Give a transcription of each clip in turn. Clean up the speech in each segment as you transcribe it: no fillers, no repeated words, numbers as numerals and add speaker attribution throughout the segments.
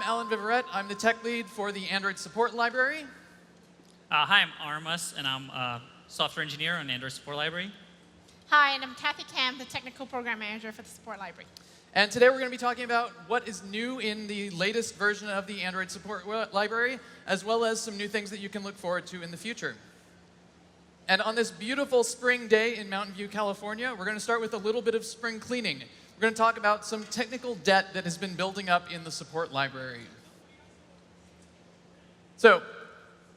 Speaker 1: Alan Viverette. I'm the tech lead for the Android support library.
Speaker 2: Hi, I'm Armas, and I'm a software engineer on Android support library.
Speaker 3: Hi, and I'm Kathy Kam, the technical program manager for the support library.
Speaker 1: And today we're going to be talking about what is new in the latest version of the Android support library, as well as some new things that you can look forward to in the future. And on this beautiful spring day in Mountain View, California, we're going to start with a little bit of spring cleaning. We're going to talk about some technical debt that has been building up in the support library. So,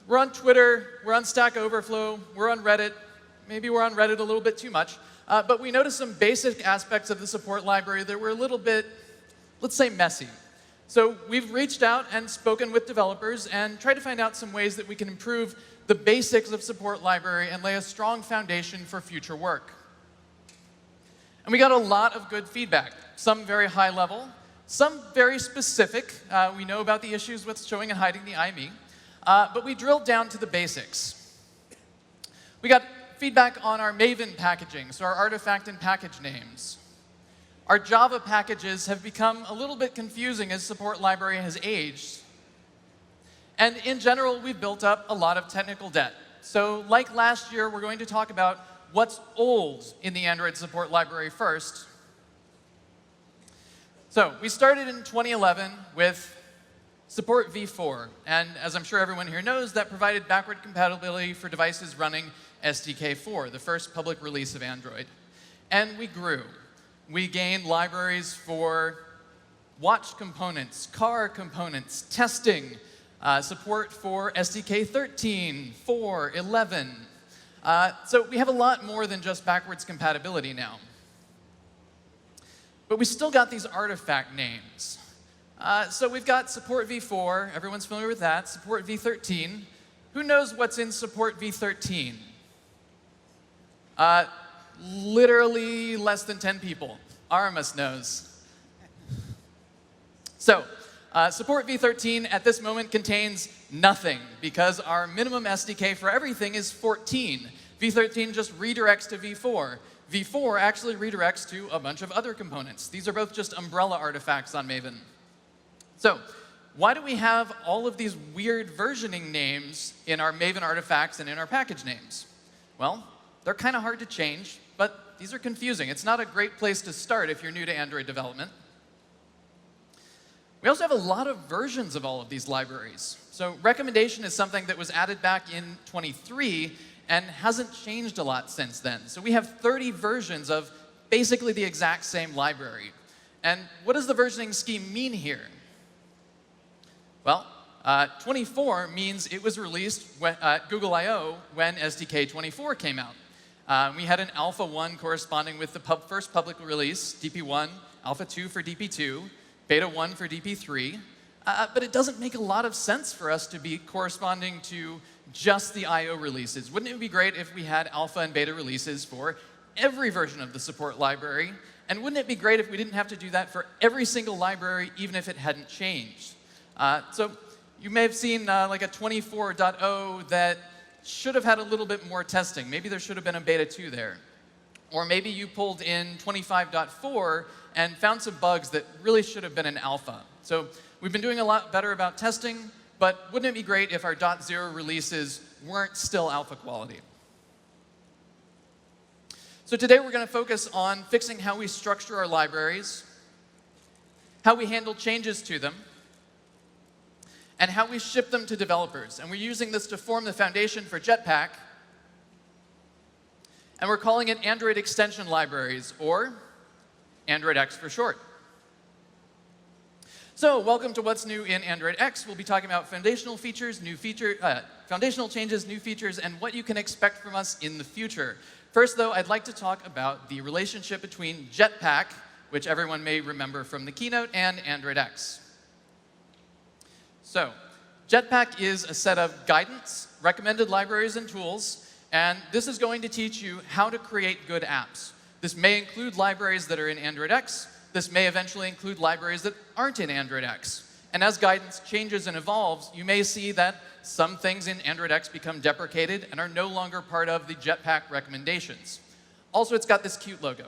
Speaker 1: we're on Twitter, we're on Stack Overflow, we're on Reddit. Maybe we're on Reddit a little bit too much. But we noticed some basic aspects of the support library that were a little bit, let's say, messy. So we've reached out and spoken with developers and tried to find out some ways that we can improve the basics of support library and lay a strong foundation for future work. And we got a lot of good feedback, some very high level, some very specific. We know about the issues with showing and hiding the IME. But we drilled down to the basics. We got feedback on our Maven packaging, so our artifact and package names. Our Java packages have become a little bit confusing as support library has aged. And in general, we've built up a lot of technical debt. So like last year, we're going to talk about what's old in the Android support library first. So we started in 2011 with Support v4, and as I'm sure everyone here knows, that provided backward compatibility for devices running SDK4, the first public release of Android. And we grew. We gained libraries for watch components, car components, testing, support for SDK 13, 4, 11. So we have a lot more than just backwards compatibility now. But we still got these artifact names. So we've got Support v4, everyone's familiar with that, Support v13. Who knows what's in Support v13? Literally less than 10 people. Aramis knows. So, Support v13 at this moment contains nothing because our minimum SDK for everything is 14. v13 just redirects to v4. v4 actually redirects to a bunch of other components. These are both just umbrella artifacts on Maven. So, why do we have all of these weird versioning names in our Maven artifacts and in our package names? Well, they're kind of hard to change, but these are confusing. It's not a great place to start if you're new to Android development. We also have a lot of versions of all of these libraries. So recommendation is something that was added back in 23 and hasn't changed a lot since then. So we have 30 versions of basically the exact same library. And what does the versioning scheme mean here? Well, 24 means it was released at Google I/O when SDK 24 came out. We had an Alpha 1 corresponding with the first public release, DP1, Alpha 2 for DP2, Beta 1 for DP3. But it doesn't make a lot of sense for us to be corresponding to just the I/O releases. Wouldn't it be great if we had Alpha and Beta releases for every version of the support library? And wouldn't it be great if we didn't have to do that for every single library, even if it hadn't changed? So you may have seen like a 24.0 that should have had a little bit more testing. Maybe there should have been a beta 2 there. Or maybe you pulled in 25.4 and found some bugs that really should have been in alpha. So we've been doing a lot better about testing, but wouldn't it be great if our .0 releases weren't still alpha quality? So today we're going to focus on fixing how we structure our libraries, how we handle changes to them, and how we ship them to developers. And we're using this to form the foundation for Jetpack. And we're calling it Android Extension Libraries, or AndroidX for short. So welcome to What's New in AndroidX. We'll be talking about foundational features, foundational changes, new features, and what you can expect from us in the future. First, though, I'd like to talk about the relationship between Jetpack, which everyone may remember from the keynote, and AndroidX. So, Jetpack is a set of guidance, recommended libraries, and tools, and this is going to teach you how to create good apps. This may include libraries that are in AndroidX. This may eventually include libraries that aren't in AndroidX. And as guidance changes and evolves, you may see that some things in AndroidX become deprecated and are no longer part of the Jetpack recommendations. Also, it's got this cute logo.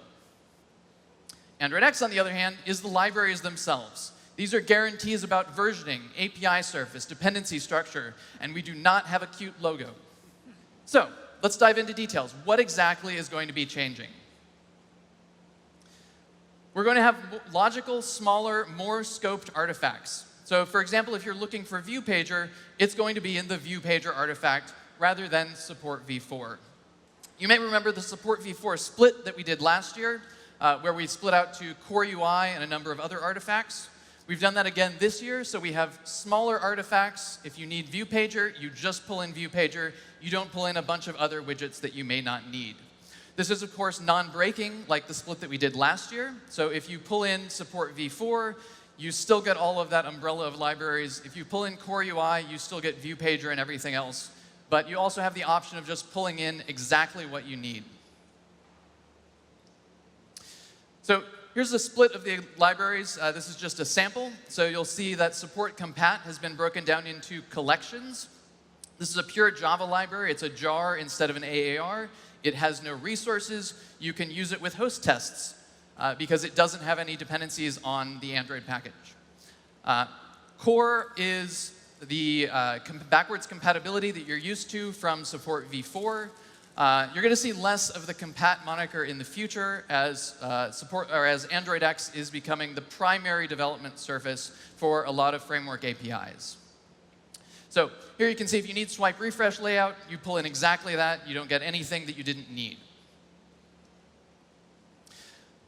Speaker 1: AndroidX, on the other hand, is the libraries themselves. These are guarantees about versioning, API surface, dependency structure, and we do not have a cute logo. So let's dive into details. What exactly is going to be changing? We're going to have logical, smaller, more scoped artifacts. So for example, if you're looking for View Pager, it's going to be in the View Pager artifact rather than support v4. You may remember the support v4 split that we did last year, where we split out to core UI and a number of other artifacts. We've done that again this year, so we have smaller artifacts. If you need View Pager, you just pull in View Pager. You don't pull in a bunch of other widgets that you may not need. This is, of course, non-breaking, like the split that we did last year. So if you pull in support v4, you still get all of that umbrella of libraries. If you pull in core UI, you still get View Pager and everything else. But you also have the option of just pulling in exactly what you need. So here's the split of the libraries. This is just a sample. So you'll see that support compat has been broken down into collections. This is a pure Java library. It's a jar instead of an AAR. It has no resources. You can use it with host tests because it doesn't have any dependencies on the Android package. Core is the backwards compatibility that you're used to from support v4. You're going to see less of the compat moniker in the future as as AndroidX is becoming the primary development surface for a lot of framework APIs. So here you can see if you need swipe refresh layout, you pull in exactly that. You don't get anything that you didn't need.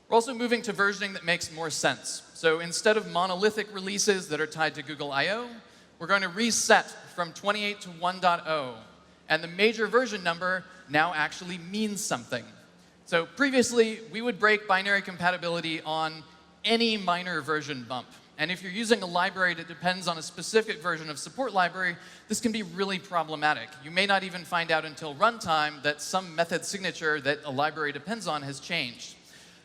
Speaker 1: We're also moving to versioning that makes more sense. So instead of monolithic releases that are tied to Google I/O, we're going to reset from 28 to 1.0. And the major version number now actually means something. So previously, we would break binary compatibility on any minor version bump. And if you're using a library that depends on a specific version of support library, this can be really problematic. You may not even find out until runtime that some method signature that a library depends on has changed.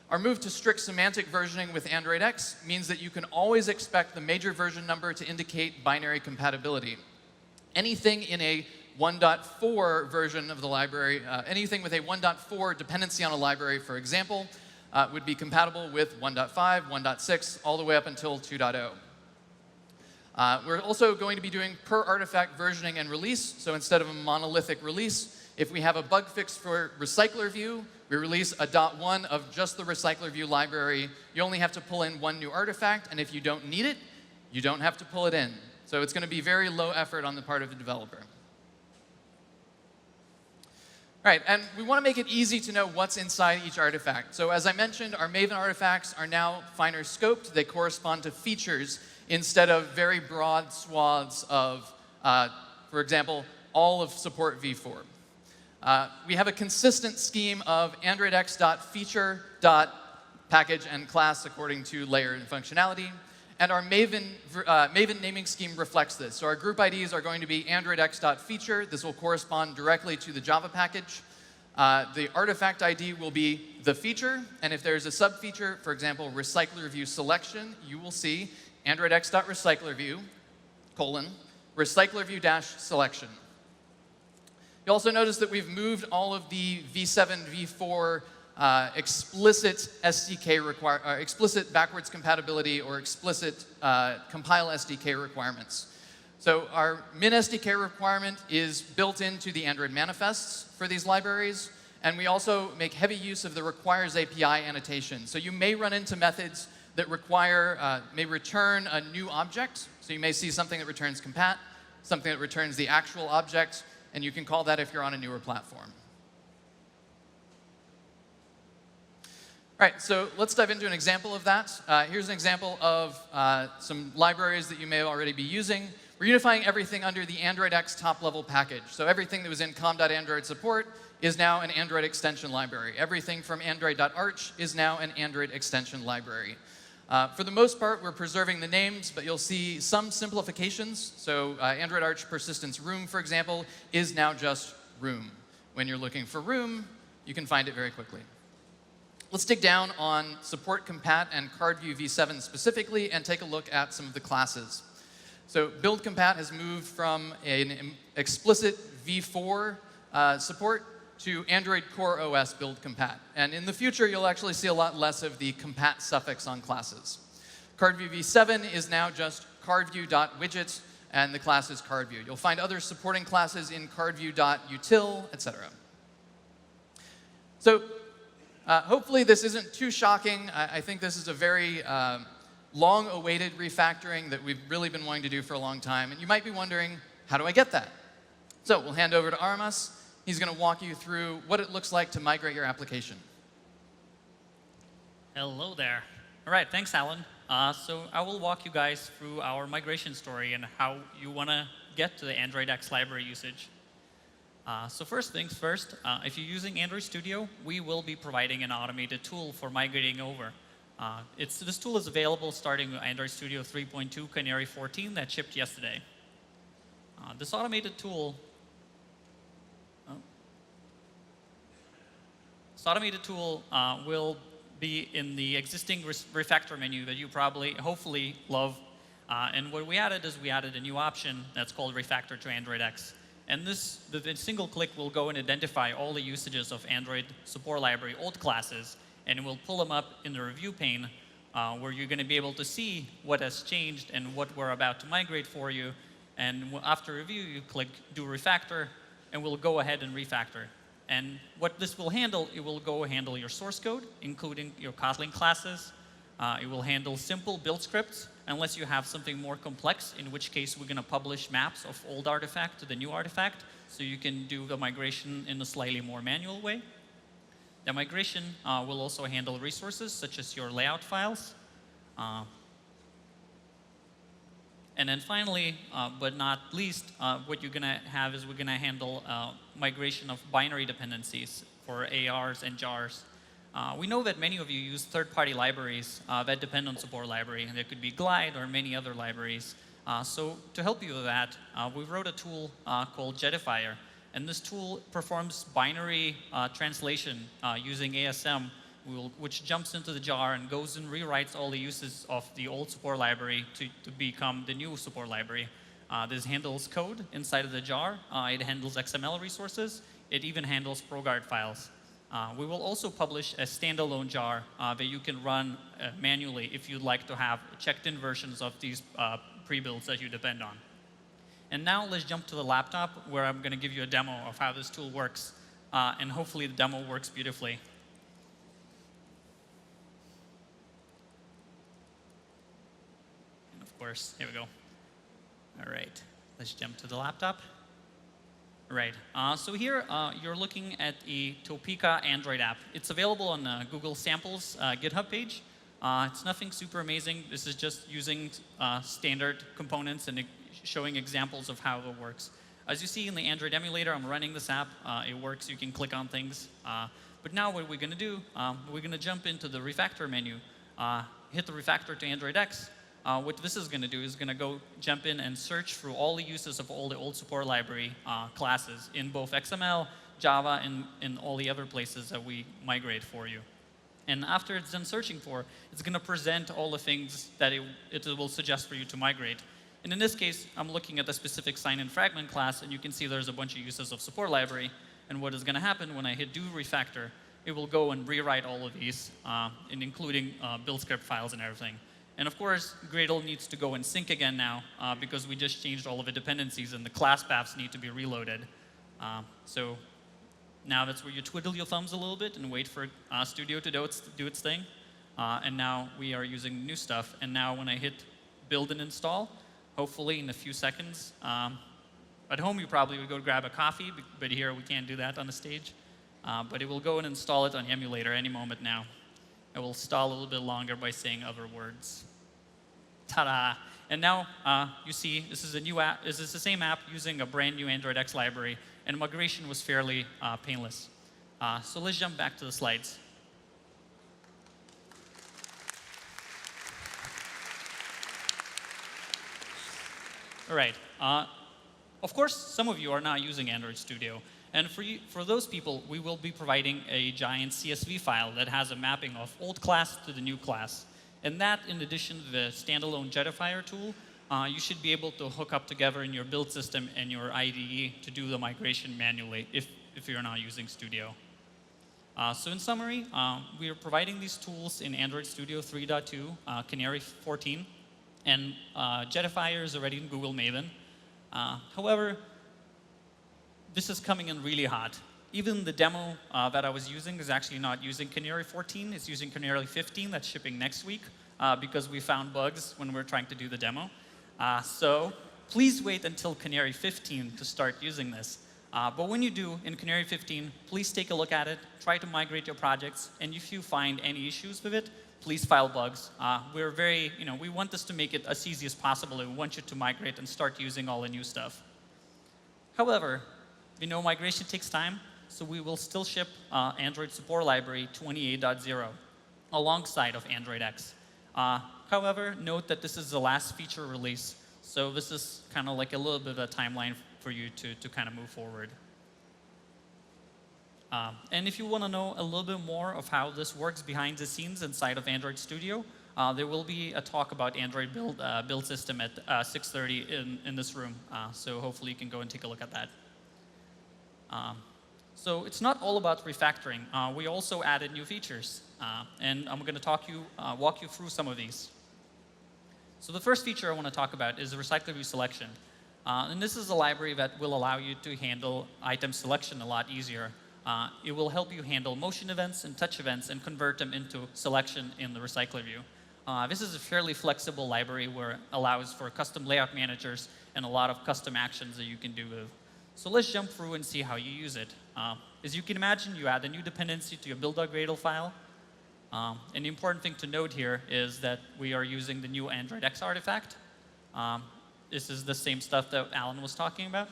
Speaker 1: Our move to strict semantic versioning with AndroidX means that you can always expect the major version number to indicate binary compatibility. Anything in a 1.4 version of the library, anything with a 1.4 dependency on a library, for example, would be compatible with 1.5, 1.6, all the way up until 2.0. We're also going to be doing per artifact versioning and release. So instead of a monolithic release, if we have a bug fix for RecyclerView, we release a .1 of just the RecyclerView library. You only have to pull in one new artifact, and if you don't need it, you don't have to pull it in. So it's going to be very low effort on the part of the developer. Right, and we want to make it easy to know what's inside each artifact. So as I mentioned, our Maven artifacts are now finer scoped. They correspond to features instead of very broad swaths of, for example, all of support v4. We have a consistent scheme of AndroidX.feature.package and class according to layer and functionality. And our Maven naming scheme reflects this. So our group IDs are going to be AndroidX.feature. This will correspond directly to the Java package. The artifact ID will be the feature. And if there's a subfeature, for example, RecyclerView Selection, you will see AndroidX.RecyclerView, RecyclerView-selection. You also notice that we've moved all of the v7, v4 explicit SDK explicit backwards compatibility or explicit compile SDK requirements. So our min SDK requirement is built into the Android manifests for these libraries, and we also make heavy use of the requires API annotation. So you may run into methods that may return a new object. So you may see something that returns compat, something that returns the actual object, and you can call that if you're on a newer platform. All right, so let's dive into an example of that. Here's an example of some libraries that you may already be using. We're unifying everything under the AndroidX top-level package. So everything that was in com.android support is now an Android extension library. Everything from android.arch is now an Android extension library. For the most part, we're preserving the names, but you'll see some simplifications. So Android Arch persistence room, for example, is now just room. When you're looking for room, you can find it very quickly. Let's dig down on support compat and CardView v7 specifically and take a look at some of the classes. So build compat has moved from an explicit v4 support to Android Core OS build compat. And in the future, you'll actually see a lot less of the compat suffix on classes. CardView v7 is now just cardview.widget, and the class is CardView. You'll find other supporting classes in cardview.util, etc. So hopefully this isn't too shocking. I think this is a very long-awaited refactoring that we've really been wanting to do for a long time. And you might be wondering, how do I get that? So we'll hand over to Armas. He's going to walk you through what it looks like to migrate your application.
Speaker 2: Hello there. All right, thanks, Alan. So I will walk you guys through our migration story and how you want to get to the AndroidX library usage. So first things first, if you're using Android Studio, we will be providing an automated tool for migrating over. This tool is available starting with Android Studio 3.2 Canary 14 that shipped yesterday. This automated tool will be in the existing refactor menu that you probably, hopefully, love. And what we added is we added a new option that's called Refactor to AndroidX. And the single click will go and identify all the usages of Android support library old classes, and it will pull them up in the review pane where you're going to be able to see what has changed and what we're about to migrate for you. And after review, you click Do Refactor, and we'll go ahead and refactor. And what this will handle, it will go handle your source code, including your Kotlin classes. It will handle simple build scripts, unless you have something more complex, in which case we're going to publish maps of old artifact to the new artifact, so you can do the migration in a slightly more manual way. The migration will also handle resources, such as your layout files. And then finally, but not least, what you're going to have is we're going to handle migration of binary dependencies for ARs and jars. We know that many of you use third-party libraries that depend on support library, and there could be Glide or many other libraries. So to help you with that, we wrote a tool called JetAfire, and this tool performs binary translation using ASM, which jumps into the jar and goes and rewrites all the uses of the old support library to become the new support library. This handles code inside of the jar. It handles XML resources. It even handles ProGuard files. We will also publish a standalone jar that you can run manually if you'd like to have checked-in versions of these pre-builds that you depend on. And now let's jump to the laptop, where I'm going to give you a demo of how this tool works. And hopefully the demo works beautifully. And of course, here we go. All right, let's jump to the laptop. Right. So here you're looking at a Topeka Android app. It's available on Google Samples GitHub page. It's nothing super amazing. This is just using standard components and showing examples of how it works. As you see in the Android emulator, I'm running this app. It works. You can click on things. But now what we're going to do, we're going to jump into the refactor menu, hit the refactor to AndroidX. What this is going to do is going to go jump in and search through all the uses of all the old support library classes in both XML, Java, and all the other places that we migrate for you. And after it's done searching for, it's going to present all the things that it will suggest for you to migrate. And in this case, I'm looking at the specific sign-in fragment class, and you can see there's a bunch of uses of support library. And what is going to happen when I hit Do Refactor, it will go and rewrite all of these, and including build script files and everything. And of course, Gradle needs to go and sync again now because we just changed all of the dependencies and the class paths need to be reloaded. So now that's where you twiddle your thumbs a little bit and wait for Studio to do its thing. And now we are using new stuff. And now when I hit build and install, hopefully in a few seconds, at home you probably would go grab a coffee, but here we can't do that on the stage. But it will go and install it on the emulator any moment now. It will stall a little bit longer by saying other words. Ta-da! And now you see this is a new app. This is the same app using a brand new AndroidX library, and migration was fairly painless. So let's jump back to the slides. All right. Of course, some of you are not using Android Studio. And for those people, we will be providing a giant CSV file that has a mapping of old class to the new class. And that, in addition to the standalone JetAfire tool, you should be able to hook up together in your build system and your IDE to do the migration manually if you're not using Studio. So in summary, we are providing these tools in Android Studio 3.2, Canary 14, and JetAfire is already in Google Maven. However, this is coming in really hot. Even the demo that I was using is actually not using Canary 14. It's using Canary 15 that's shipping next week because we found bugs when we were trying to do the demo. So please wait until Canary 15 to start using this. But when you do, in Canary 15, please take a look at it, try to migrate your projects, and if you find any issues with it, please file bugs. We're very, we want this to make it as easy as possible. We want you to migrate and start using all the new stuff. However, we know migration takes time, so we will still ship Android Support Library 28.0 alongside of AndroidX. However, note that this is the last feature release, so this is kind of like a little bit of a timeline for you to kind of move forward. And if you want to know a little bit more of how this works behind the scenes inside of Android Studio, there will be a talk about Android build system at 6:30 in this room. So hopefully you can go and take a look at that. So it's not all about refactoring. We also added new features, and I'm going to walk you through some of these. So the first feature I want to talk about is the RecyclerView Selection. And this is a library that will allow you to handle item selection a lot easier. It will help you handle motion events and touch events and convert them into selection in the RecyclerView. This is a fairly flexible library where it allows for custom layout managers and a lot of custom actions that you can do with. So let's jump through and see how you use it. As you can imagine, you add a new dependency to your build.gradle file. And the important thing to note here is that we are using the new AndroidX artifact. This is the same stuff that Alan was talking about.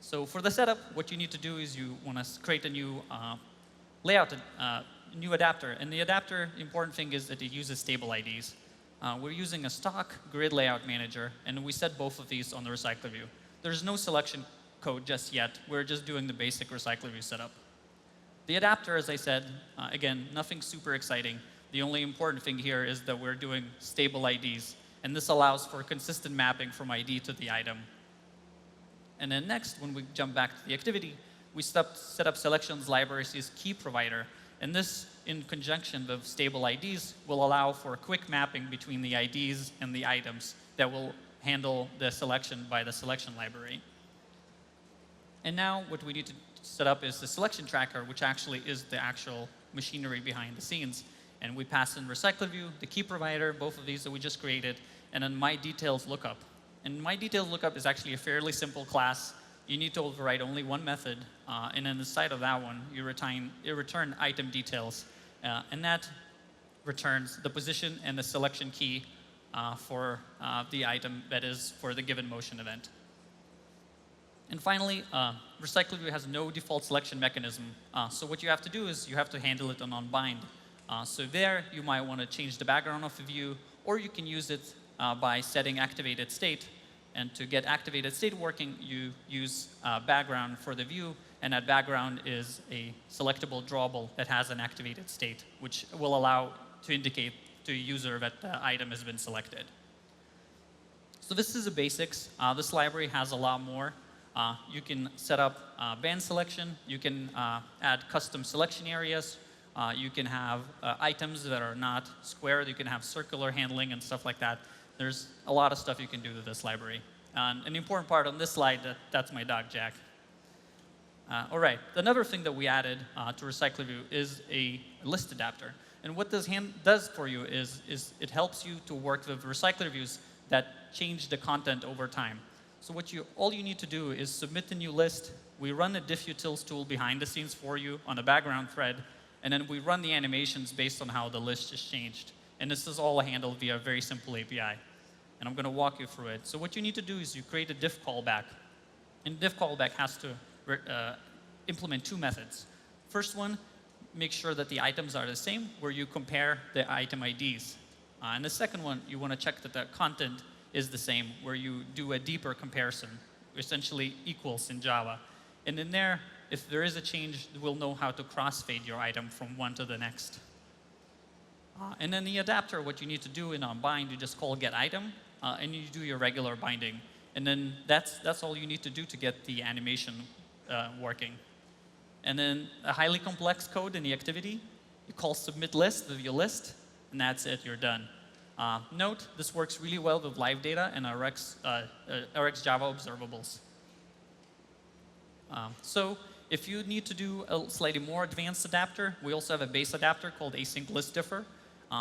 Speaker 2: So for the setup, what you need to do is you want to create a new layout, new adapter. And the adapter, the important thing is that it uses stable IDs. We're using a stock grid layout manager, and we set both of these on the RecyclerView. There's no selection code just yet. We're just doing the basic RecyclerView setup. The adapter, as I said, again, nothing super exciting. The only important thing here is that we're doing stable IDs. And this allows for consistent mapping from ID to the item. And then next, when we jump back to the activity, we set up selections libraries as key provider. And this, in conjunction with stable IDs, will allow for quick mapping between the IDs and the items that will handle the selection by the selection library. And now what we need to set up is the selection tracker, which actually is the actual machinery behind the scenes. And we pass in RecyclerView, the key provider, both of these that we just created, and then myDetailsLookup. And myDetailsLookup is actually a fairly simple class. You need to override only one method, and then inside of that one, you return item details. And that returns the position and the selection key for the item that is for the given motion event. And finally, RecyclerView has no default selection mechanism. So what you have to do is you have to handle it on onBind. So there, you might want to change the background of the view, or you can use it by setting activated state. And to get activated state working, you use background for the view, and that background is a selectable drawable that has an activated state, which will allow to indicate to a user that the item has been selected. So this is the basics. This library has a lot more. You can set up band selection. You can add custom selection areas. You can have items that are not square. You can have circular handling and stuff like that. There's a lot of stuff you can do with this library. And an important part on this slide, that's my dog, Jack. All right, another thing that we added to RecyclerView is a list adapter. And what this does for you is it helps you to work with RecyclerViews that change the content over time. So all you need to do is submit a new list. We run a diffutils tool behind the scenes for you on a background thread, and then we run the animations based on how the list has changed. And this is all handled via a very simple API. And I'm going to walk you through it. So what you need to do is you create a diff callback. And diff callback has to implement two methods. First one, make sure that the items are the same, where you compare the item IDs. And the second one, you want to check that the content is the same, where you do a deeper comparison, essentially equals in Java. And in there, if there is a change, we'll know how to crossfade your item from one to the next. And then the adapter, what you need to do in onBind, you just call getItem, and you do your regular binding. And then that's all you need to do to get the animation working. and then a highly complex code in the activity. You call submit list with your list, and that's it, you're done. Note, this works really well with live data and RX Java observables. So if you need to do a slightly more advanced adapter, we also have a base adapter called async list differ.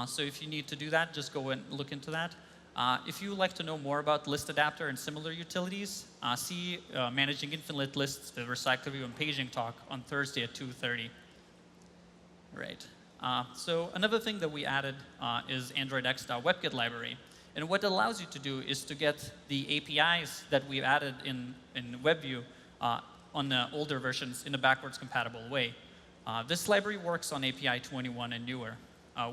Speaker 2: So if you need to do that, just go and look into that. If you would like to know more about list adapter and similar utilities, see Managing Infinite Lists, the RecyclerView and Paging talk on Thursday at 2:30. Right. So another thing that we added is AndroidX.WebKit library. And what it allows you to do is to get the APIs that we've added in WebView on the older versions in a backwards compatible way. This library works on API 21 and newer,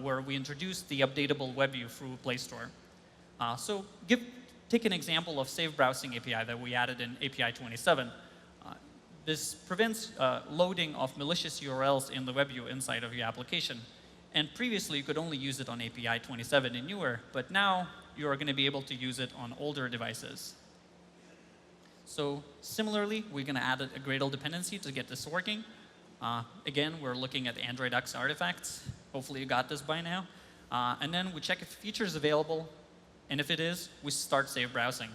Speaker 2: where we introduced the updatable WebView through Play Store. So take an example of Safe Browsing API that we added in API 27. This prevents loading of malicious URLs in the WebView inside of your application. And previously, you could only use it on API 27 and newer, but now you are going to be able to use it on older devices. So similarly, we're going to add a Gradle dependency to get this working. Again, we're looking at AndroidX artifacts. Hopefully you got this by now. And then we check if the feature is available. And if it is, we start safe browsing.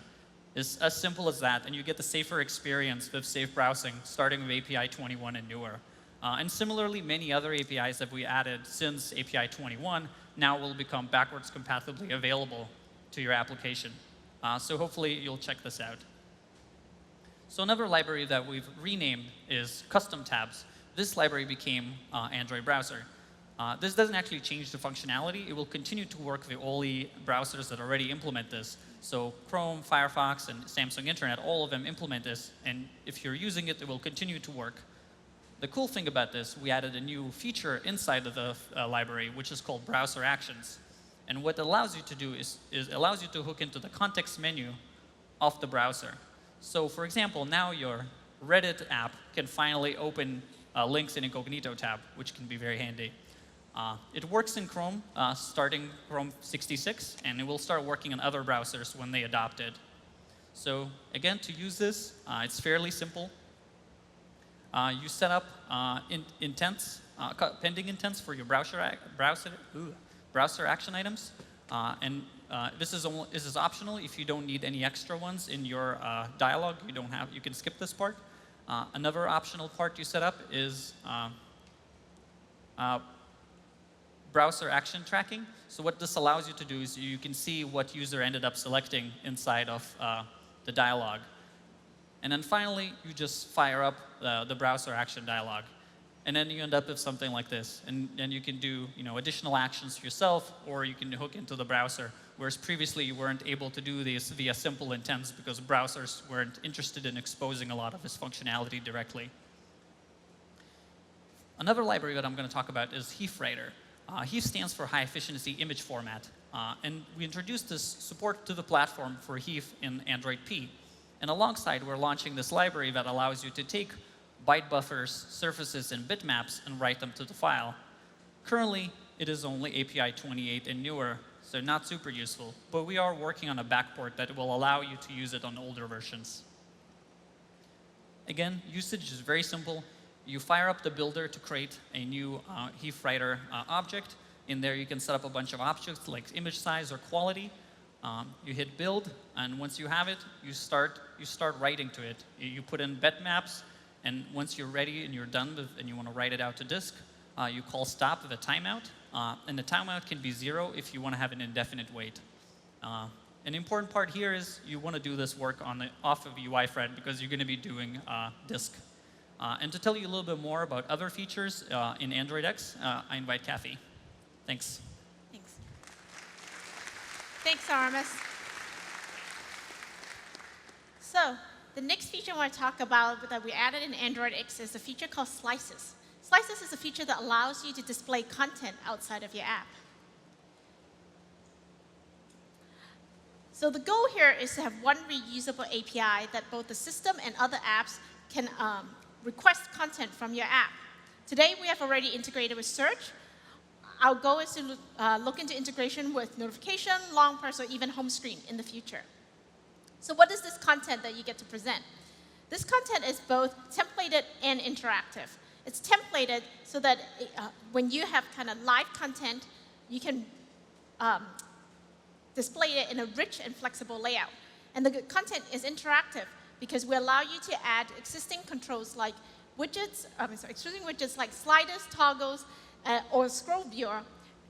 Speaker 2: It's as simple as that. And you get the safer experience with safe browsing, starting with API 21 and newer. And similarly, many other APIs that we added since API 21 now will become backwards compatibly available to your application. So hopefully you'll check this out. So another library that we've renamed is Custom Tabs. This library became Android Browser. This doesn't actually change the functionality. It will continue to work with all the browsers that already implement this. So Chrome, Firefox, and Samsung Internet, all of them implement this. And if you're using it, it will continue to work. The cool thing about this, we added a new feature inside of the library, which is called Browser Actions. And what it allows you to do is allows you to hook into the context menu of the browser. So for example, now your Reddit app can finally open links in Incognito tab, which can be very handy. It works in Chrome, starting Chrome 66, and it will start working on other browsers when they adopt it. So again, to use this, it's fairly simple. You set up intents, pending intents for your browser action items, and this is optional. If you don't need any extra ones in your dialog, you can skip this part. Another optional part you set up is browser action tracking. So what this allows you to do is you can see what user ended up selecting inside of the dialog. And then finally, you just fire up the browser action dialog. And then you end up with something like this. And then you can do additional actions yourself, or you can hook into the browser. Whereas previously, you weren't able to do these via simple intents because browsers weren't interested in exposing a lot of this functionality directly. Another library that I'm going to talk about is HEIF-Writer. HEIF stands for High Efficiency Image Format. And we introduced this support to the platform for HEIF in Android P. And alongside, we're launching this library that allows you to take byte buffers, surfaces, and bitmaps and write them to the file. Currently, it is only API 28 and newer, so not super useful. But we are working on a backport that will allow you to use it on older versions. Again, usage is very simple. You fire up the builder to create a new HEIF-Writer object. In there, you can set up a bunch of objects like image size or quality. You hit build, and once you have it, you start writing to it. You put in bitmaps, and once you're ready and you're done with, and you want to write it out to disk, you call stop with a timeout. And the timeout can be 0 if you want to have an indefinite wait. An important part here is you want to do this work off of UI thread because you're going to be doing disk. And to tell you a little bit more about other features in AndroidX, I invite Kathy. Thanks.
Speaker 3: Thanks. Thanks, Aramis. So the next feature I want to talk about that we added in AndroidX is a feature called Slices. Slices is a feature that allows you to display content outside of your app. So the goal here is to have one reusable API that both the system and other apps can request content from your app. Today, we have already integrated with search. Our goal is to look into integration with notification, long press, or even home screen in the future. So what is this content that you get to present? This content is both templated and interactive. It's templated so that when you have kind of live content, you can display it in a rich and flexible layout. And the content is interactive because we allow you to add existing controls like widgets, existing widgets like sliders, toggles, or scroll viewer,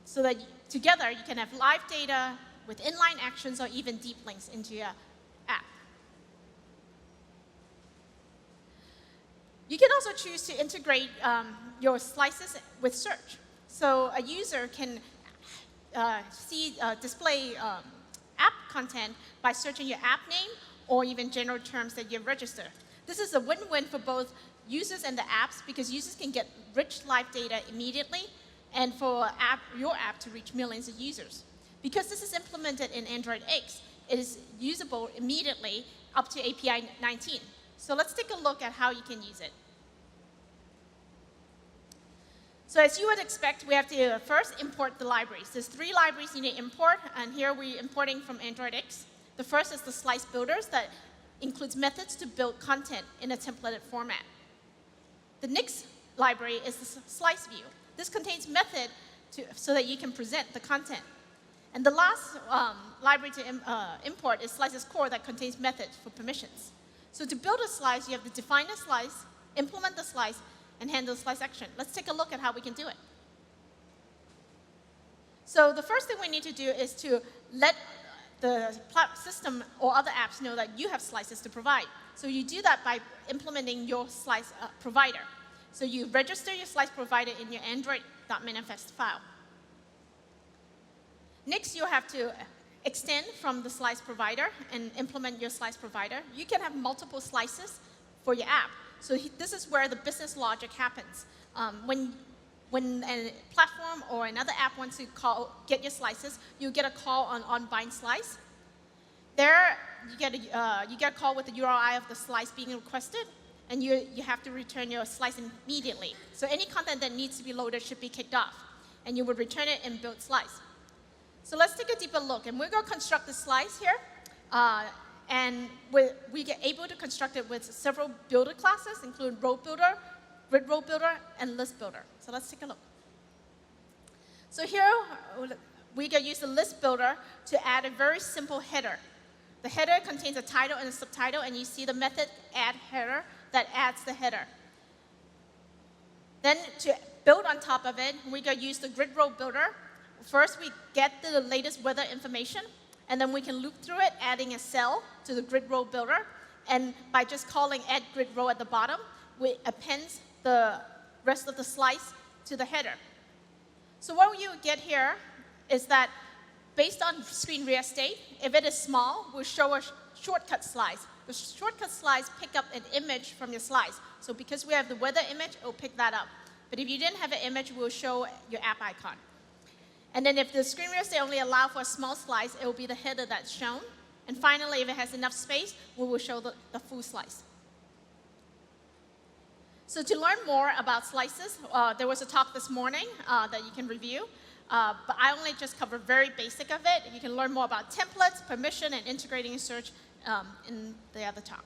Speaker 3: so that together you can have live data with inline actions or even deep links into your app. You can also choose to integrate your slices with search. So a user can display app content by searching your app name or even general terms that you register. This is a win-win for both users and the apps because users can get rich live data immediately and for your app to reach millions of users. Because this is implemented in AndroidX, it is usable immediately up to API 19. So let's take a look at how you can use it. So as you would expect, we have to first import the libraries. There's 3 libraries you need to import, and here we're importing from AndroidX. The first is the slice builders that includes methods to build content in a templated format. The next library is the slice view. This contains method so that you can present the content. And the last library to import is slices core that contains methods for permissions. So to build a slice, you have to define a slice, implement the slice, and handle the slice action. Let's take a look at how we can do it. So the first thing we need to do is to let the system or other apps know that you have slices to provide. So you do that by implementing your slice provider. So you register your slice provider in your android.manifest file. Next, you have to extend from the slice provider and implement your slice provider. You can have multiple slices for your app. So this is where the business logic happens. When a platform or another app wants to get your slices, you get a call on bind slice. There, you get a call with the URI of the slice being requested, and you have to return your slice immediately. So any content that needs to be loaded should be kicked off, and you would return it in build slice. So let's take a deeper look, and we're going to construct the slice here. And we get able to construct it with several builder classes, including row builder, grid row builder, and list builder. So let's take a look. So here, we can use the list builder to add a very simple header. The header contains a title and a subtitle, and you see the method add header that adds the header. Then to build on top of it, we can use the grid row builder. First, we get the latest weather information, and then we can loop through it, adding a cell to the grid row builder. And by just calling add grid row at the bottom, we append the rest of the slice to the header. So what you get here is that based on screen real estate, if it is small, we'll show a shortcut slice. The shortcut slice pick up an image from your slice. So because we have the weather image, it'll pick that up. But if you didn't have an image, we'll show your app icon. And then if the screen real estate only allows for a small slice, it will be the header that's shown. And finally, if it has enough space, we will show the full slice. So to learn more about slices, there was a talk this morning that you can review. But I only just covered very basic of it. You can learn more about templates, permission, and integrating search in the other talk.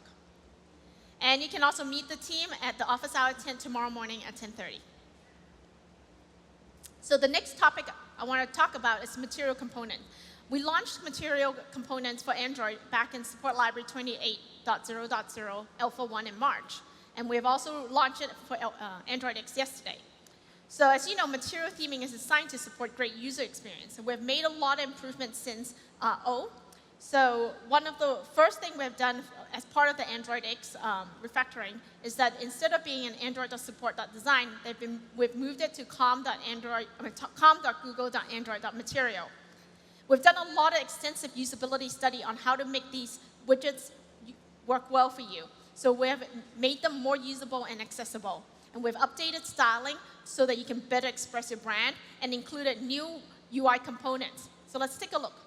Speaker 3: And you can also meet the team at the office hour 10 tomorrow morning at 10:30. So the next topic I want to talk about is material component. We launched material components for Android back in support library 28.0.0 Alpha 1 in March. And we have also launched it for AndroidX yesterday. So as you know, material theming is designed to support great user experience. And we've made a lot of improvements since O. So one of the first things we've done as part of the AndroidX refactoring is that instead of being in android.support.design, we've moved it to com.google.android.material. We've done a lot of extensive usability study on how to make these widgets work well for you. So we have made them more usable and accessible. And we've updated styling so that you can better express your brand and included new UI components. So let's take a look.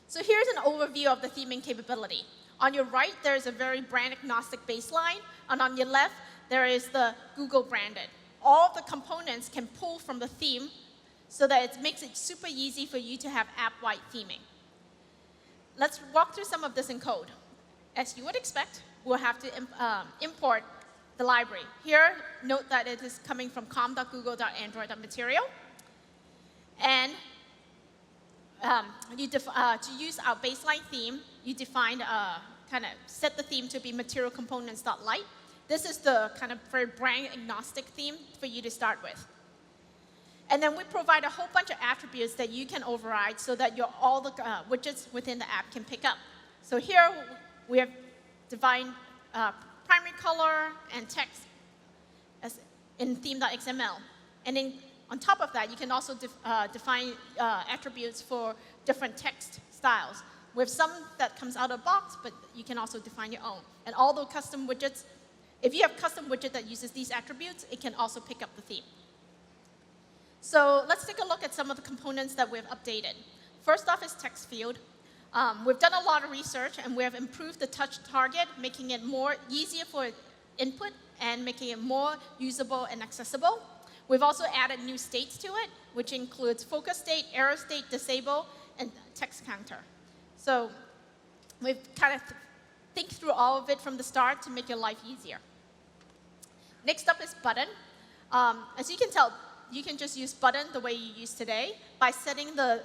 Speaker 3: So here's an overview of the theming capability. On your right, there's a very brand-agnostic baseline, and on your left, there is the Google branded. All of the components can pull from the theme so that it makes it super easy for you to have app-wide theming. Let's walk through some of this in code. As you would expect, we'll have to import the library. Here, note that it is coming from com.google.android.material. And to use our baseline theme, you define, kind of set the theme to be material components.light. This is the kind of very brand agnostic theme for you to start with. And then we provide a whole bunch of attributes that you can override so that all the widgets within the app can pick up. So here we have defined primary color and text as in theme.xml. And then on top of that, you can also define attributes for different text styles. We have some that comes out of the box, but you can also define your own. And all the custom widgets, if you have custom widget that uses these attributes, it can also pick up the theme. So let's take a look at some of the components that we've updated. First off is text field. We've done a lot of research, and we have improved the touch target, making it more easier for input and making it more usable and accessible. We've also added new states to it, which includes focus state, error state, disable, and text counter. So we've kind of think through all of it from the start to make your life easier. Next up is button. As you can tell, you can just use button the way you use today. By setting the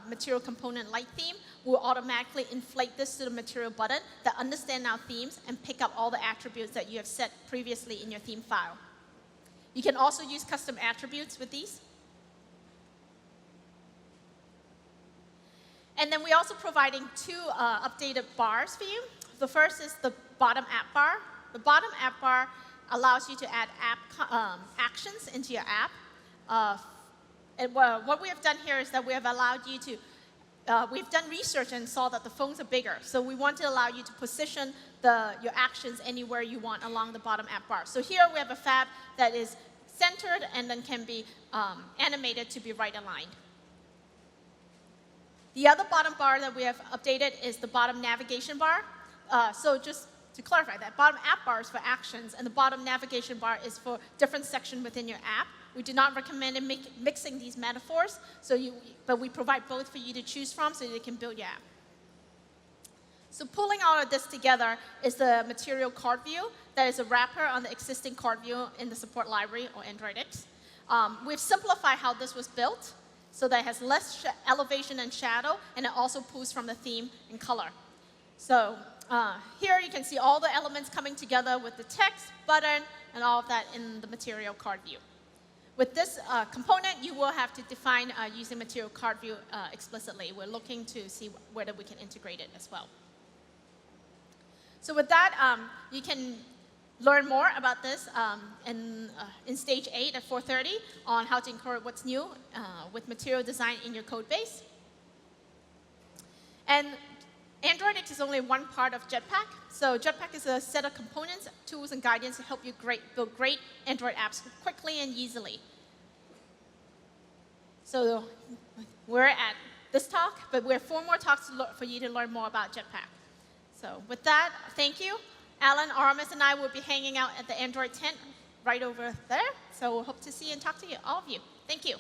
Speaker 3: material component light theme, we'll automatically inflate this to the material button that understand our themes and pick up all the attributes that you have set previously in your theme file. You can also use custom attributes with these. And then we're also providing two updated bars for you. The first is the bottom app bar. The bottom app bar allows you to add app actions into your app. And what we have done here is that we have allowed you to, we've done research and saw that the phones are bigger. So we want to allow you to position your actions anywhere you want along the bottom app bar. So here we have a fab that is centered and then can be animated to be right aligned. The other bottom bar that we have updated is the bottom navigation bar. So just to clarify, that bottom app bar is for actions, and the bottom navigation bar is for different sections within your app. We do not recommend mixing these metaphors, but we provide both for you to choose from so that you can build your app. So pulling all of this together is the material card view. That is a wrapper on the existing card view in the support library or AndroidX. We've simplified how this was built so that it has less elevation and shadow, and it also pulls from the theme and color. So here you can see all the elements coming together with the text, button, and all of that in the material card view. With this component, you will have to define using material card view explicitly. We're looking to see whether we can integrate it as well. So with that, you can learn more about this in stage 8 at 4:30 on how to incorporate what's new with material design in your code base. And AndroidX is only one part of Jetpack. So Jetpack is a set of components, tools, and guidance to help you build great Android apps quickly and easily. So we're at this talk, but we have 4 more talks for you to learn more about Jetpack. So with that, thank you. Alan, Aramis, and I will be hanging out at the Android tent right over there. So we'll hope to see and talk to you, all of you. Thank you.